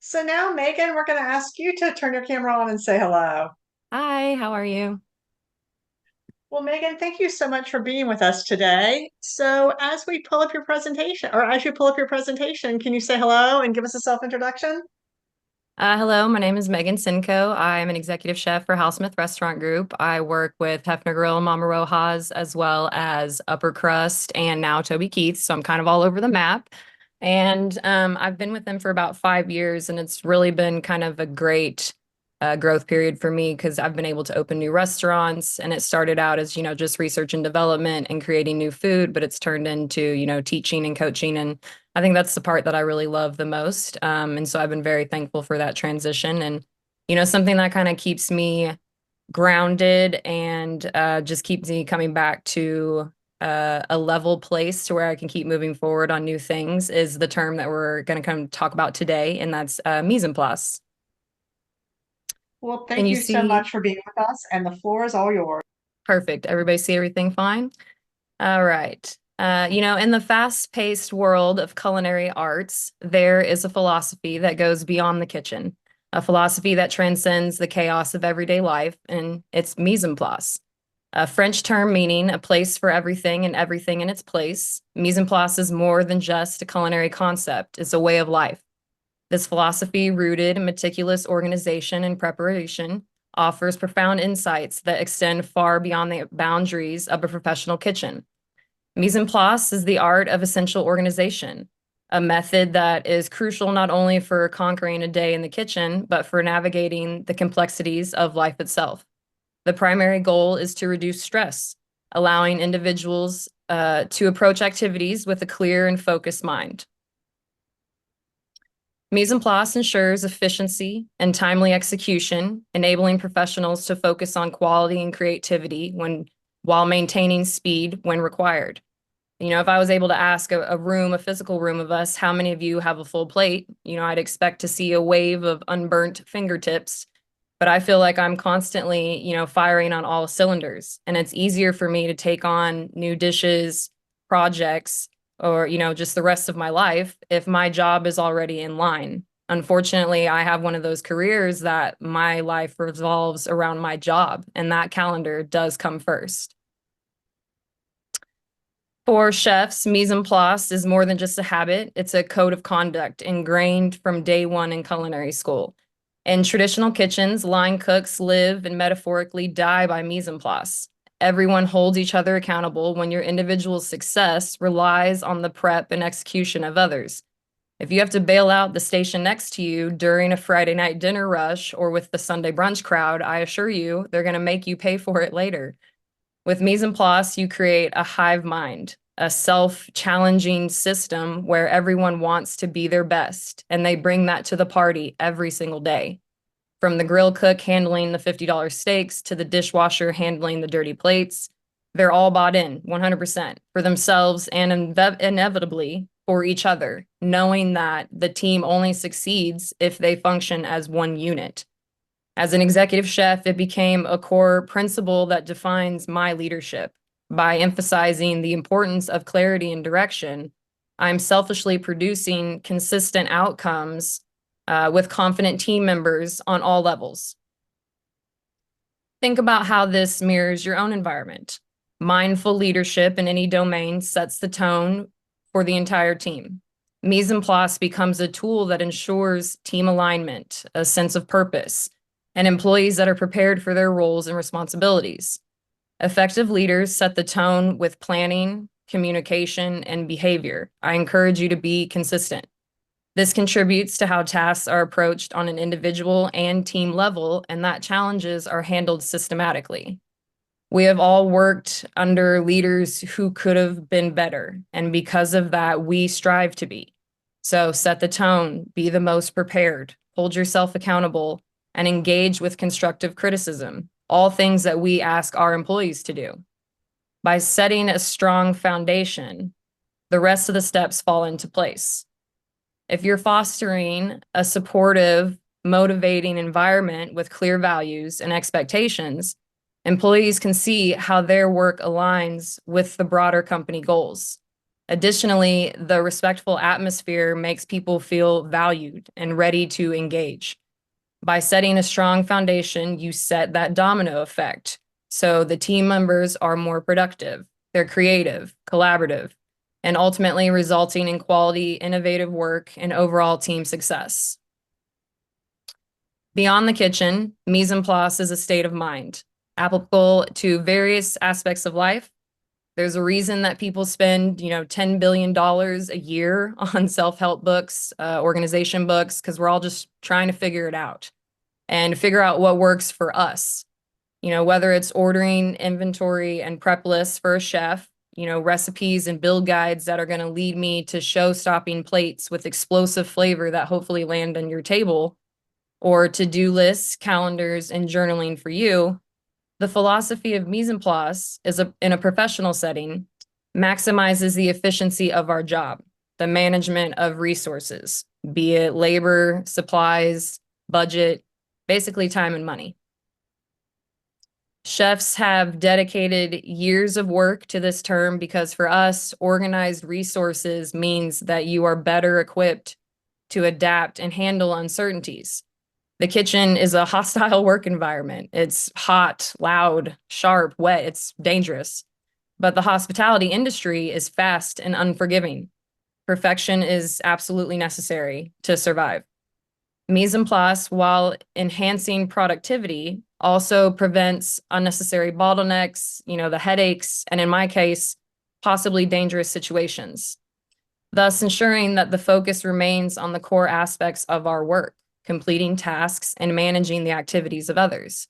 So now, Megan, we're going to ask you to turn your camera on and say hello. Hi, how are you? Well, Megan, thank you so much for being with us today. So, as we pull up your presentation, or as you pull up your presentation, can you say hello and give us a self-introduction? Hello, my name is Megan Synco. I'm an executive chef for Housemouth Restaurant Group. I work with Hefner Grill and Mama Rojas, as well as Upper Crust and now Toby Keith's. So I'm kind of all over the map. And I've been with them for about 5 years, and it's really been kind of a great growth period for me because I've been able to open new restaurants. And it started out as, just research and development and creating new food, but it's turned into, teaching and coaching. And I think that's the part that I really love the most. And so I've been very thankful for that transition and, something that kind of keeps me grounded and just keeps me coming back to a level place to where I can keep moving forward on new things is the term that we're going to come talk about today, and that's mise en place. Well, Can thank you you so see? much for being with us, and the floor is all yours. Perfect. Everybody see everything fine? All right. In the fast-paced world of culinary arts, there is a philosophy that goes beyond the kitchen, a philosophy that transcends the chaos of everyday life, and it's mise en place, a French term meaning a place for everything and everything in its place. Mise en place is more than just a culinary concept, it's a way of life. This philosophy, rooted in meticulous organization and preparation, offers profound insights that extend far beyond the boundaries of a professional kitchen. Mise en place is the art of essential organization, a method that is crucial not only for conquering a day in the kitchen, but for navigating the complexities of life itself. The primary goal is to reduce stress, allowing individuals to approach activities with a clear and focused mind. Mise en place ensures efficiency and timely execution, enabling professionals to focus on quality and creativity while maintaining speed when required. If I was able to ask a physical room of us, how many of you have a full plate? I'd expect to see a wave of unburnt fingertips, but I feel like I'm constantly, firing on all cylinders. And it's easier for me to take on new dishes, projects, or, just the rest of my life if my job is already in line. Unfortunately, I have one of those careers that my life revolves around my job, and that calendar does come first. For chefs, mise en place is more than just a habit. It's a code of conduct ingrained from day one in culinary school. In traditional kitchens, line cooks live and metaphorically die by mise en place. Everyone holds each other accountable when your individual success relies on the prep and execution of others. If you have to bail out the station next to you during a Friday night dinner rush or with the Sunday brunch crowd, I assure you they're going to make you pay for it later. With mise en place, you create a hive mind, a self-challenging system where everyone wants to be their best, and they bring that to the party every single day. From the grill cook handling the $50 steaks to the dishwasher handling the dirty plates, they're all bought in 100% for themselves and inevitably for each other, knowing that the team only succeeds if they function as one unit. As an executive chef, it became a core principle that defines my leadership. By emphasizing the importance of clarity and direction, I'm selfishly producing consistent outcomes with confident team members on all levels. Think about how this mirrors your own environment. Mindful leadership in any domain sets the tone for the entire team. Mise en place becomes a tool that ensures team alignment, a sense of purpose, and employees that are prepared for their roles and responsibilities. Effective leaders set the tone with planning, communication, and behavior. I encourage you to be consistent. This contributes to how tasks are approached on an individual and team level, and that challenges are handled systematically. We have all worked under leaders who could have been better, and because of that, we strive to be. So set the tone, be the most prepared, hold yourself accountable, and engage with constructive criticism, all things that we ask our employees to do. By setting a strong foundation, the rest of the steps fall into place. If you're fostering a supportive, motivating environment with clear values and expectations, employees can see how their work aligns with the broader company goals. Additionally, the respectful atmosphere makes people feel valued and ready to engage. By setting a strong foundation, you set that domino effect. So the team members are more productive, they're creative, collaborative, and ultimately resulting in quality, innovative work and overall team success. Beyond the kitchen, mise en place is a state of mind, applicable to various aspects of life. There's a reason that people spend, $10 billion a year on self-help books, organization books, because we're all just trying to figure it out and figure out what works for us. Whether it's ordering inventory and prep lists for a chef, recipes and build guides that are going to lead me to show-stopping plates with explosive flavor that hopefully land on your table, or to-do lists, calendars, and journaling for you. The philosophy of mise en place in a professional setting maximizes the efficiency of our job, the management of resources, be it labor, supplies, budget, basically time and money. Chefs have dedicated years of work to this term because for us, organized resources means that you are better equipped to adapt and handle uncertainties. The kitchen is a hostile work environment. It's hot, loud, sharp, wet. It's dangerous. But the hospitality industry is fast and unforgiving. Perfection is absolutely necessary to survive. Mise en place, while enhancing productivity, also prevents unnecessary bottlenecks, the headaches, and in my case, possibly dangerous situations, thus ensuring that the focus remains on the core aspects of our work, completing tasks and managing the activities of others.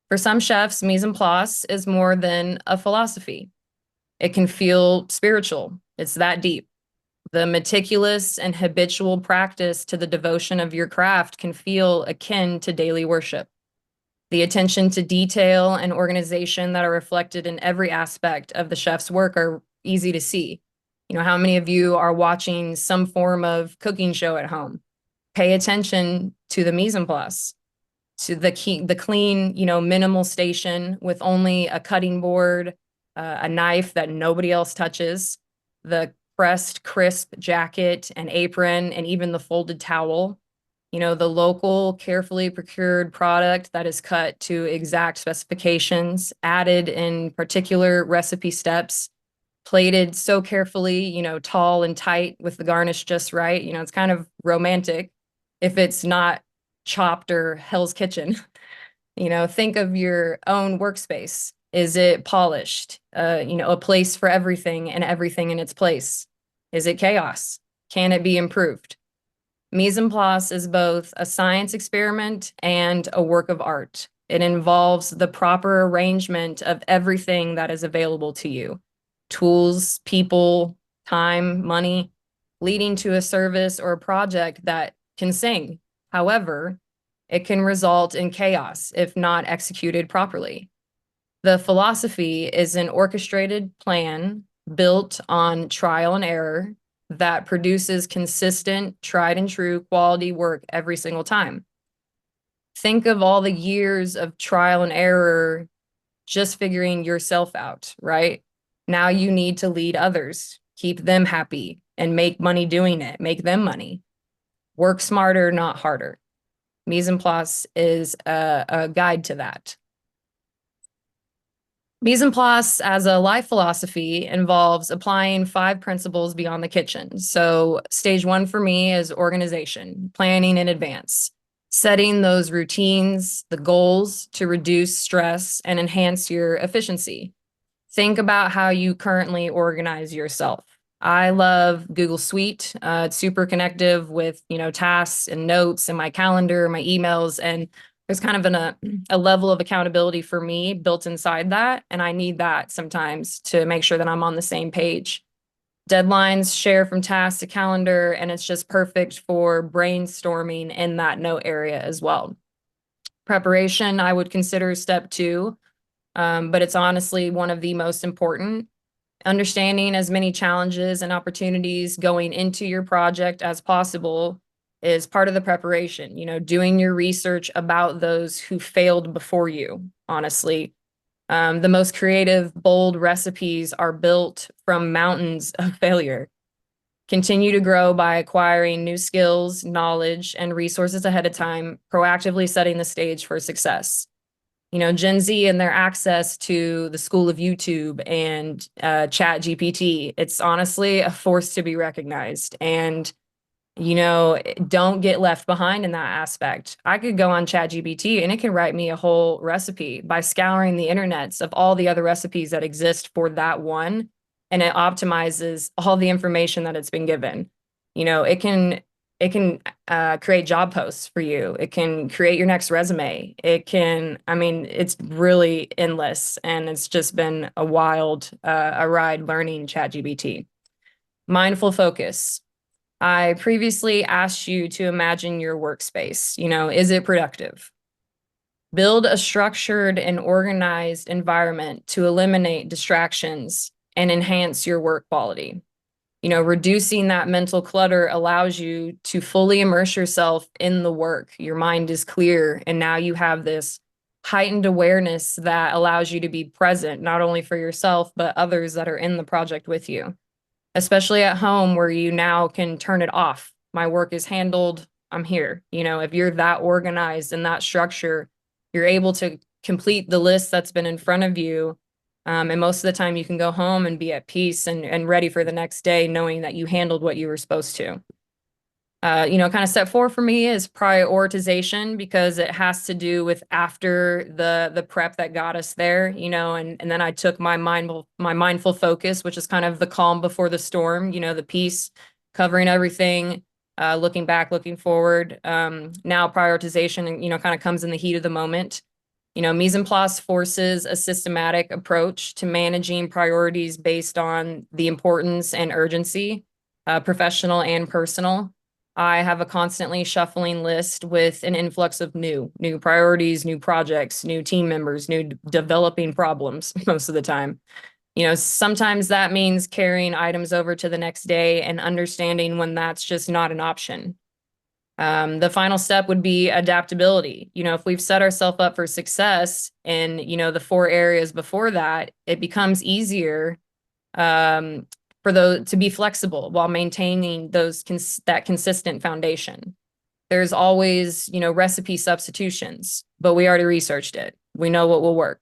For some chefs, mise en place is more than a philosophy. It can feel spiritual. It's that deep. The meticulous and habitual practice to the devotion of your craft can feel akin to daily worship. The attention to detail and organization that are reflected in every aspect of the chef's work are easy to see. How many of you are watching some form of cooking show at home? Pay attention to the mise en place, to the clean, minimal station with only a cutting board, a knife that nobody else touches, the pressed, crisp jacket and apron, and even the folded towel. The local, carefully procured product that is cut to exact specifications, added in particular recipe steps, plated so carefully, tall and tight with the garnish just right. It's kind of romantic if it's not Chopped or Hell's Kitchen. Think of your own workspace. Is it polished? A place for everything and everything in its place. Is it chaos? Can it be improved? Mise en place is both a science experiment and a work of art. It involves the proper arrangement of everything that is available to you: tools, people, time, money, leading to a service or a project that can sing. However, it can result in chaos if not executed properly. The philosophy is an orchestrated plan built on trial and error that produces consistent, tried and true quality work every single time. Think of all the years of trial and error just figuring yourself out, right? Now you need to lead others, keep them happy, and make money doing it, make them money. Work smarter, not harder. Mise en place is a guide to that. Mise en place as a life philosophy involves applying 5 principles beyond the kitchen. So stage 1 for me is organization, planning in advance, setting those routines, the goals to reduce stress and enhance your efficiency. Think about how you currently organize yourself. I love Google Suite. It's super connective with, tasks and notes and my calendar, my emails, and there's kind of a level of accountability for me built inside that. And I need that sometimes to make sure that I'm on the same page. Deadlines share from task to calendar, and it's just perfect for brainstorming in that note area as well. Preparation, I would consider step 2, but it's honestly one of the most important. Understanding as many challenges and opportunities going into your project as possible is part of the preparation, doing your research about those who failed before you, honestly. The most creative, bold recipes are built from mountains of failure. Continue to grow by acquiring new skills, knowledge, and resources ahead of time, proactively setting the stage for success. Gen Z and their access to the school of YouTube and Chat GPT, it's honestly a force to be recognized. And, don't get left behind in that aspect. I could go on Chat GPT and it can write me a whole recipe by scouring the internets of all the other recipes that exist for that one. And it optimizes all the information that it's been given. It can create job posts for you. It can create your next resume. It's really endless. And it's just been a wild a ride learning ChatGPT. Mindful focus. I previously asked you to imagine your workspace. Is it productive? Build a structured and organized environment to eliminate distractions and enhance your work quality. Reducing that mental clutter allows you to fully immerse yourself in the work. Your mind is clear, and now you have this heightened awareness that allows you to be present, not only for yourself, but others that are in the project with you, especially at home where you now can turn it off. My work is handled. I'm here. If you're that organized and that structure, you're able to complete the list that's been in front of you. And most of the time you can go home and be at peace and ready for the next day, knowing that you handled what you were supposed to. Kind of step 4 for me is prioritization, because it has to do with after the prep that got us there, and then I took my mindful focus, which is kind of the calm before the storm, the peace, covering everything, looking back, looking forward. Now prioritization, kind of comes in the heat of the moment. Mise en place forces a systematic approach to managing priorities based on the importance and urgency, professional and personal. I have a constantly shuffling list with an influx of new priorities, new projects, new team members, new developing problems most of the time. Sometimes that means carrying items over to the next day and understanding when that's just not an option. The final step would be adaptability. If we've set ourselves up for success in, the 4 areas before that, it becomes easier for those to be flexible while maintaining that consistent foundation. There's always, recipe substitutions, but we already researched it. We know what will work.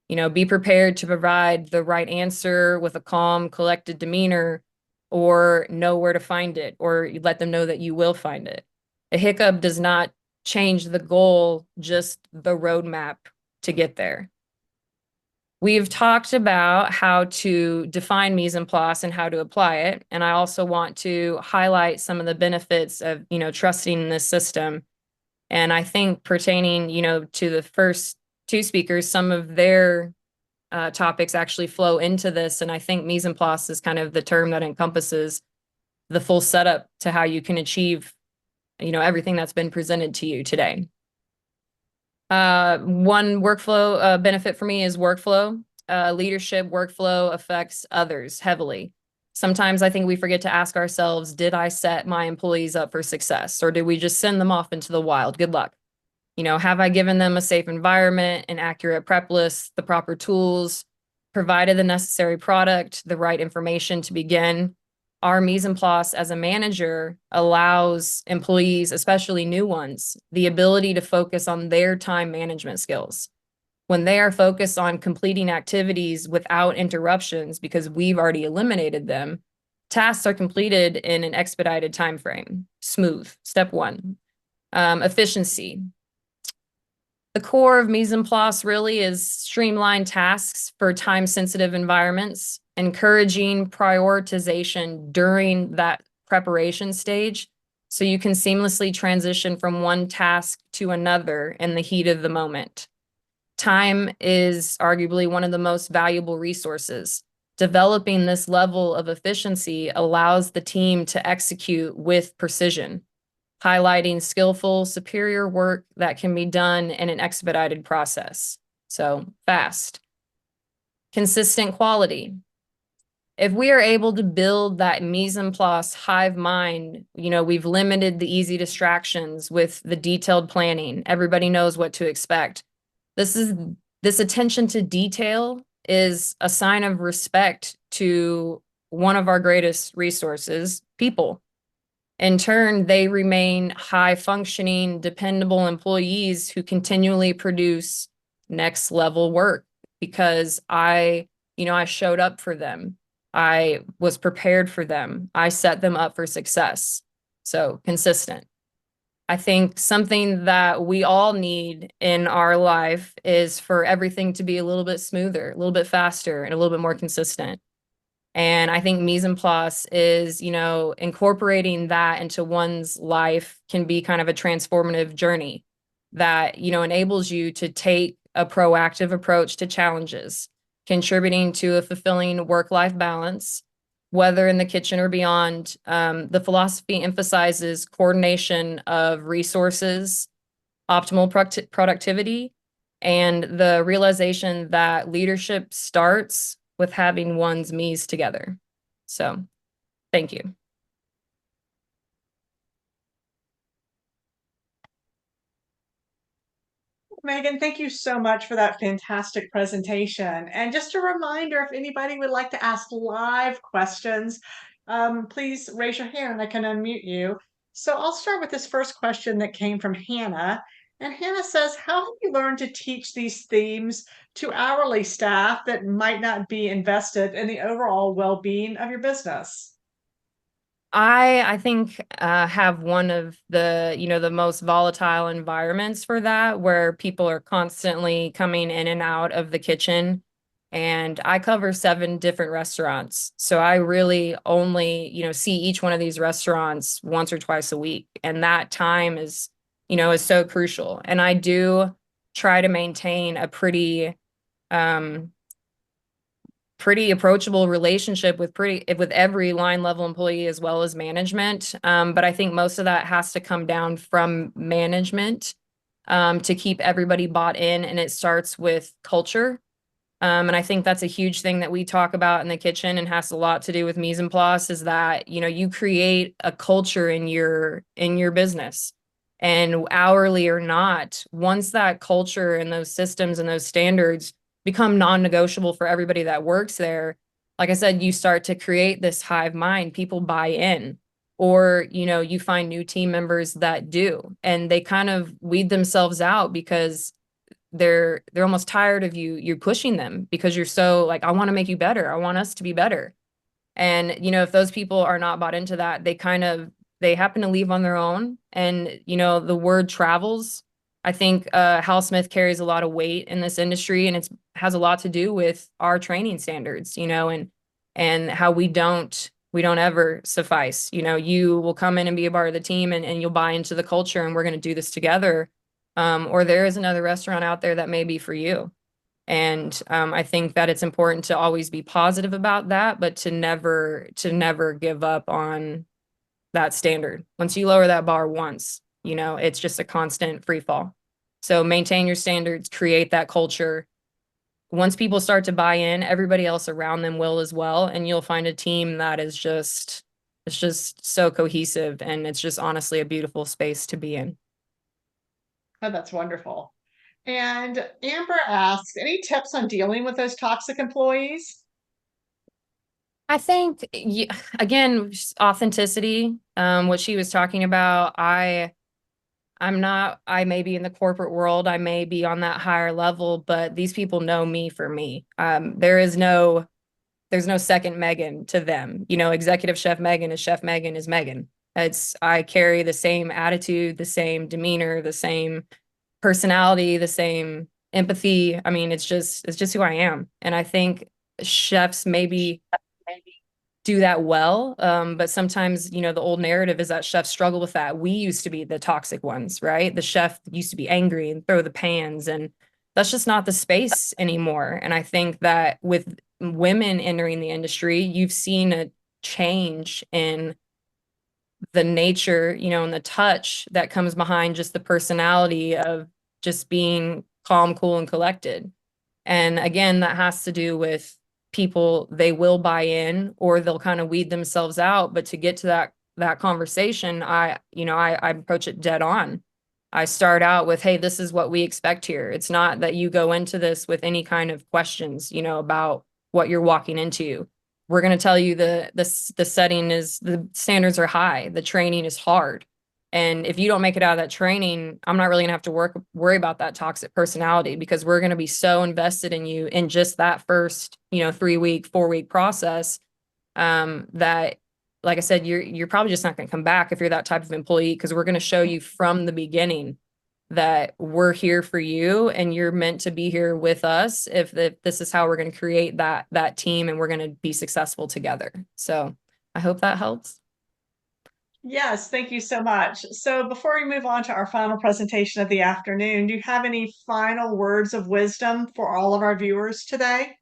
Be prepared to provide the right answer with a calm, collected demeanor, or know where to find it, or let them know that you will find it. A hiccup does not change the goal, just the roadmap to get there. We've talked about how to define mise en place and how to apply it. And I also want to highlight some of the benefits of, trusting this system. And I think pertaining, to the first 2 speakers, some of their topics actually flow into this. And I think mise en place is kind of the term that encompasses the full setup to how you can achieve everything that's been presented to you today. One workflow benefit for me is workflow. Leadership workflow affects others heavily. Sometimes I think we forget to ask ourselves, did I set my employees up for success, or did we just send them off into the wild? Good luck. Have I given them a safe environment, an accurate prep list, the proper tools, provided the necessary product, the right information to begin? Our mise en place as a manager allows employees, especially new ones, the ability to focus on their time management skills. When they are focused on completing activities without interruptions, because we've already eliminated them, tasks are completed in an expedited time frame. Smooth. Step 1. Efficiency. The core of mise en place really is streamlined tasks for time-sensitive environments, encouraging prioritization during that preparation stage so you can seamlessly transition from one task to another in the heat of the moment. Time is arguably one of the most valuable resources. Developing this level of efficiency allows the team to execute with precision, highlighting skillful, superior work that can be done in an expedited process. So fast. Consistent quality. If we are able to build that mise en place hive mind, we've limited the easy distractions with the detailed planning. Everybody knows what to expect. This is this attention to detail is a sign of respect to one of our greatest resources, people. In turn, they remain high functioning, dependable employees who continually produce next level work because I showed up for them. I was prepared for them. I set them up for success. So consistent. I think something that we all need in our life is for everything to be a little bit smoother, a little bit faster, and a little bit more consistent. And I think mise en place is, incorporating that into one's life can be kind of a transformative journey that, enables you to take a proactive approach to challenges, contributing to a fulfilling work-life balance, whether in the kitchen or beyond. The philosophy emphasizes coordination of resources, optimal productivity, and the realization that leadership starts with having one's me's together. So, thank you. Meghan, thank you so much for that fantastic presentation. And just a reminder, if anybody would like to ask live questions, please raise your hand and I can unmute you. So I'll start with this first question that came from Hannah. And Hannah says, how have you learned to teach these themes to hourly staff that might not be invested in the overall well-being of your business? I think have one of the most volatile environments for that, where people are constantly coming in and out of the kitchen. And I cover 7 different restaurants. So I really only, see each one of these restaurants once or twice a week. And that time is so crucial. And I do try to maintain a pretty approachable relationship with every line level employee as well as management. But I think most of that has to come down from management to keep everybody bought in. And it starts with culture. And I think that's a huge thing that we talk about in the kitchen and has a lot to do with mise en place, is that, you create a culture in your business. And hourly or not, once that culture and those systems and those standards become non-negotiable for everybody that works there, like I said, you start to create this hive mind. People buy in, or you find new team members that do, and they kind of weed themselves out because they're almost tired of you're pushing them because you're so like, I want to make you better, I want us to be better. And if those people are not bought into that, they happen to leave on their own. And the word travels. I think Hal Smith carries a lot of weight in this industry, and it has a lot to do with our training standards, and how we don't ever suffice. You will come in and be a part of the team, and you'll buy into the culture, and we're going to do this together. Or there is another restaurant out there that may be for you. And I think that it's important to always be positive about that, but to never give up on that standard. Once you lower that bar once, it's just a constant free fall. So maintain your standards, create that culture. Once people start to buy in, everybody else around them will as well. And you'll find a team that is it's just so cohesive, and it's just honestly a beautiful space to be in. Oh, that's wonderful. And Amber asks, any tips on dealing with those toxic employees? I think, again, just authenticity, what she was talking about. I may be in the corporate world, I may be on that higher level, but these people know me for me. There's no second Meghan to them. Executive Chef Meghan is Chef Meghan is Meghan. I carry the same attitude, the same demeanor, the same personality, the same empathy. I mean, it's just who I am. And I think chefs maybe do that well. But sometimes, the old narrative is that chefs struggle with that. We used to be the toxic ones, right? The chef used to be angry and throw the pans, and that's just not the space anymore. And I think that with women entering the industry, you've seen a change in the nature, and the touch that comes behind just the personality of just being calm, cool, and collected. And again, that has to do with people. They will buy in, or they'll kind of weed themselves out. But to get to that conversation, I approach it dead on. I start out with, hey, this is what we expect here. It's not that you go into this with any kind of questions, about what you're walking into. We're going to tell you the setting is, the standards are high, the training is hard. And if you don't make it out of that training, I'm not really gonna have to worry about that toxic personality, because we're gonna be so invested in you in just that first, 3-week, 4-week process, that, like I said, you're probably just not gonna come back if you're that type of employee, because we're gonna show you from the beginning that we're here for you and you're meant to be here with us if this is how we're going to create that team and we're going to be successful together. So I hope that helps. Yes, thank you so much. So before we move on to our final presentation of the afternoon, do you have any final words of wisdom for all of our viewers today?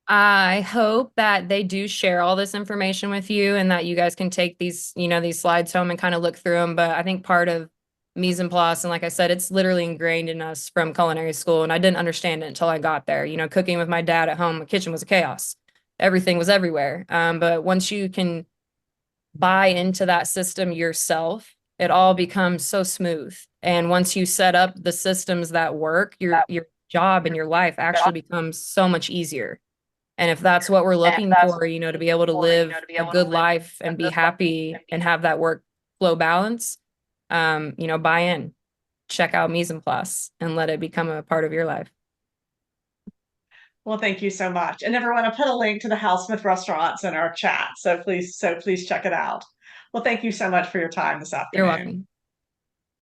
I hope that they do share all this information with you and that you guys can take these slides home and kind of look through them. But I think part of mise en place, and like I said, it's literally ingrained in us from culinary school. And I didn't understand it until I got there. Cooking with my dad at home, the kitchen was a chaos. Everything was everywhere. But once you can buy into that system yourself, it all becomes so smooth. And once you set up the systems that work, your job and your life actually becomes so much easier. And if that's what we're looking for, to be able to live a good life and be happy and have that work flow balance, buy in, check out mise en place and let it become a part of your life. Well, thank you so much. And everyone, I put a link to the Housesmith restaurants in our chat. So please check it out. Well, thank you so much for your time this You're afternoon. welcome.